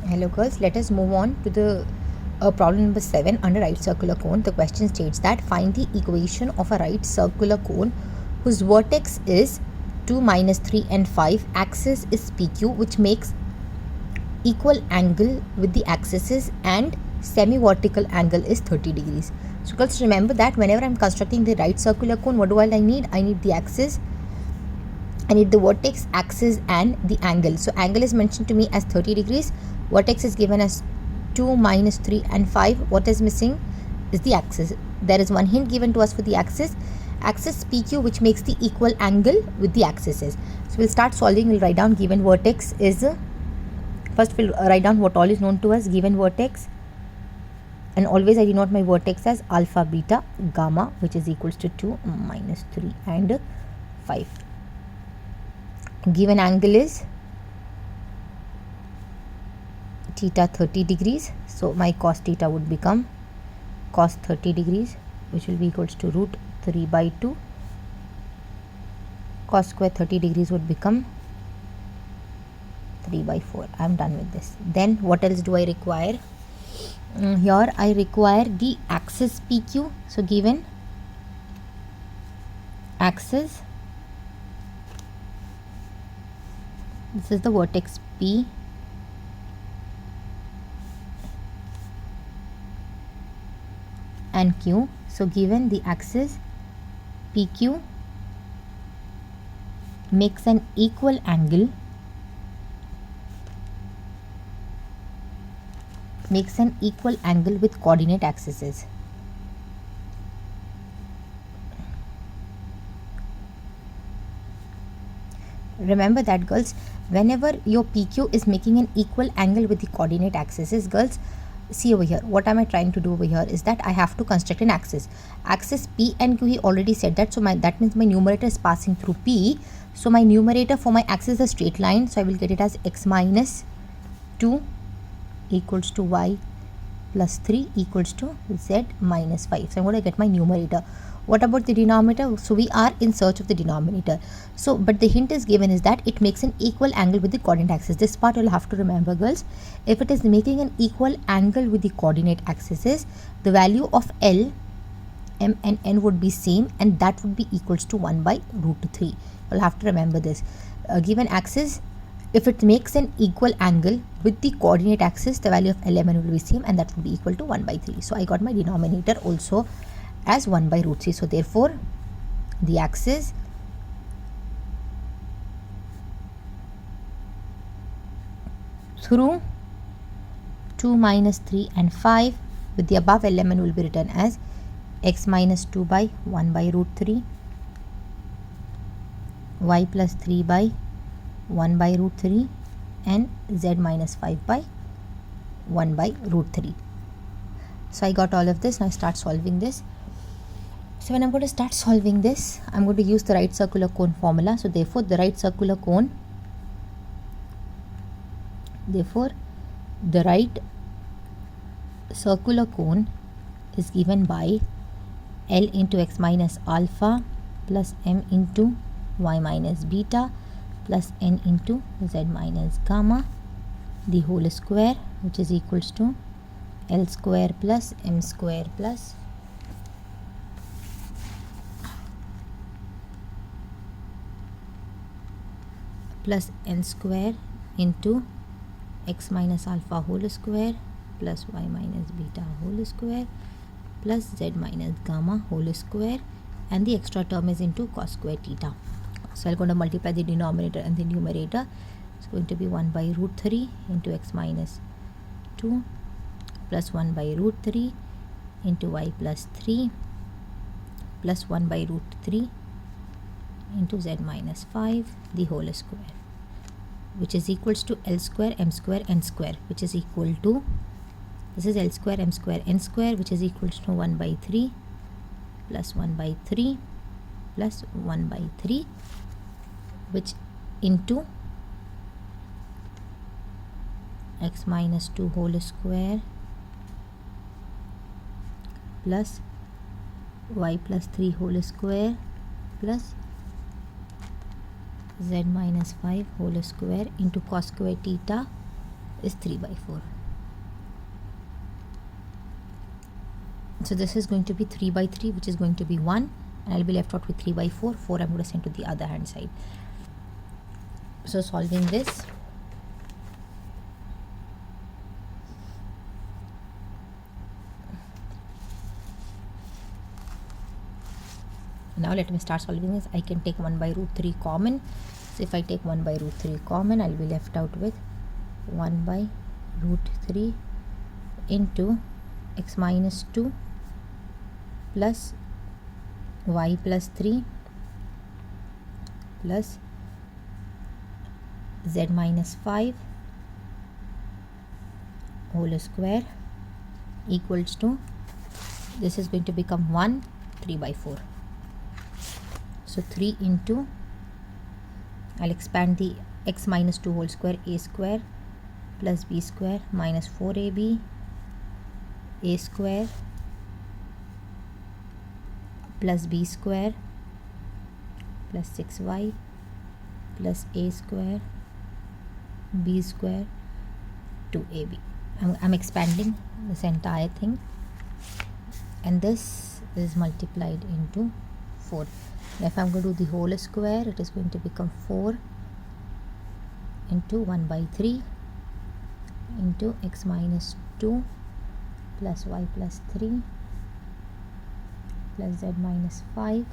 Hello girls, let us move on to the problem number 7 under right circular cone. The question states that find the equation of a right circular cone whose vertex is 2, -3 and 5, axis is PQ, which makes equal angle with the axes and semi-vertical angle is 30 degrees. So girls, remember that whenever I am constructing the right circular cone, what do I need? I need the axis, I need the vertex, axis and the angle. So angle is mentioned to me as 30 degrees. Vertex is given as 2, -3 and 5. What is missing is the axis. There is one hint given to us for the axis. Axis PQ, which makes the equal angle with the axes. So we'll start solving. We'll write down given vertex is, first we'll write down what all is known to us. Given vertex, and always I denote my vertex as alpha, beta, gamma, which is equals to 2, -3 and 5. Given angle is theta 30 degrees. So my cos theta would become cos 30 degrees, which will be equals to root 3 by 2. Cos square 30 degrees would become 3 by 4. I am done with this. Then what else do I require? Here I require the axis PQ. So given axis, this is the vertex P and Q. So given the axis PQ makes an equal angle with coordinate axes. Remember that girls, whenever your PQ is making an equal angle with the coordinate axes, girls, see over here, what am I trying to do over here is that I have to construct an axis. Axis P and Q, he already said that, so that means my numerator is passing through P. So my numerator for my axis is a straight line, so I will get it as x minus 2 equals to y plus 3 equals to z minus 5. So I'm going to get my numerator. What about the denominator? So we are in search of the denominator. So but the hint is given is that it makes an equal angle with the coordinate axis. This part you'll have to remember, girls. If it is making an equal angle with the coordinate axes, the value of L, M and N would be same, and that would be equals to 1 by root 3. You'll have to remember this. Given axis, if it makes an equal angle with the coordinate axis, the value of L, M, N will be same, and that will be equal to 1 by 3. So I got my denominator also as 1 by root 3. So therefore the axis through 2, -3 and 5 with the above element will be written as x minus 2 by 1 by root 3, y plus 3 by 1 by root 3 and z minus 5 by 1 by root 3. So I got all of this. Now I start solving this. So when I'm going to start solving this, I'm going to use the right circular cone formula. So therefore the right circular cone is given by L into x minus alpha plus m into y minus beta plus n into z minus gamma, the whole square, which is equals to L square plus m square plus n square into x minus alpha whole square plus y minus beta whole square plus z minus gamma whole square, and the extra term is into cos square theta. So I'm going to multiply the denominator and the numerator. It's going to be 1 by root 3 into x minus 2 plus 1 by root 3 into y plus 3 plus 1 by root 3 into z minus 5, the whole square, which is equals to L square, m square, n square, which is equal to, this is L square, m square, n square, which is equals to 1 by 3 plus 1 by 3 plus 1 by 3, which into x minus 2 whole square plus y plus 3 whole square plus z minus 5 whole square into cos square theta is 3 by 4. So this is going to be 3 by 3, which is going to be 1, and I'll be left out with 3 by 4. 4 I'm going to send to the other hand side. So solving this, now let me start solving this. I can take 1 by root 3 common. So if I take 1 by root 3 common, I'll be left out with 1 by root 3 into x minus 2 plus y plus 3 plus z minus 5 whole square equals to, this is going to become 1, 3 by 4. So 3 into, I'll expand the x minus 2 whole square, a square plus b square minus 4ab a square plus b square plus 6y plus a square b square to ab. I'm expanding this entire thing, and this is multiplied into 4. If I'm going to do the whole square, it is going to become 4 into 1 by 3 into x minus 2 plus y plus 3 plus z minus 5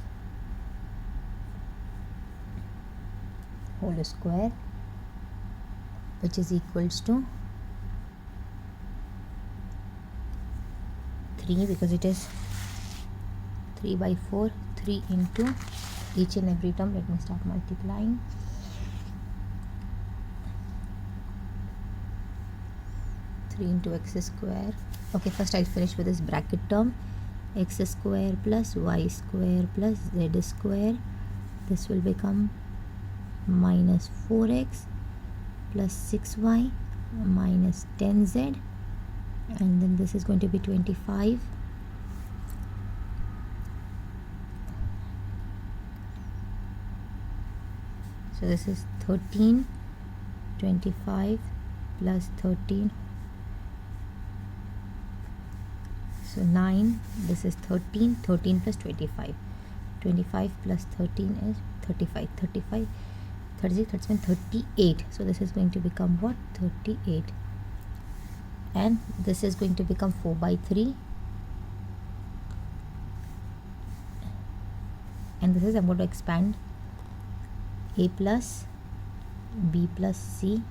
whole square, which is equals to 3, because it is 3 by 4. 3 into each and every term. Let me start multiplying. Three into x square. Okay, first I'll finish with this bracket term. X square plus y square plus z square. This will become minus 4x plus 6y minus 10z, and then this is going to be 25. So this is 13, 25 plus 13. So 9, this is 13, 13 plus 25. 25 plus 13 is 35, 35, 36, 37, 38. So this is going to become what? 38. And this is going to become 4 by 3. And this is, I'm going to expand a plus b plus c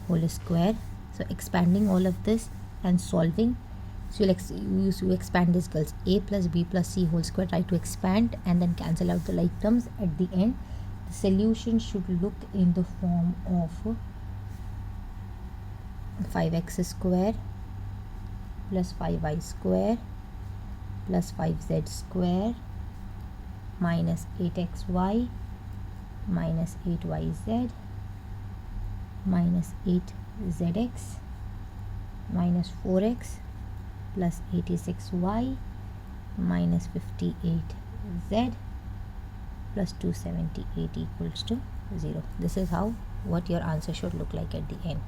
whole square. So expanding all of this and solving. So you expand this, girls. A plus b plus c whole square, try to expand and then cancel out the like terms at the end. The solution should look in the form of 5x square plus 5y square plus 5z square minus 8xy minus 8yz minus 8zx minus 4x plus 86y minus 58z plus 278 equals to 0. This is how what your answer should look like at the end.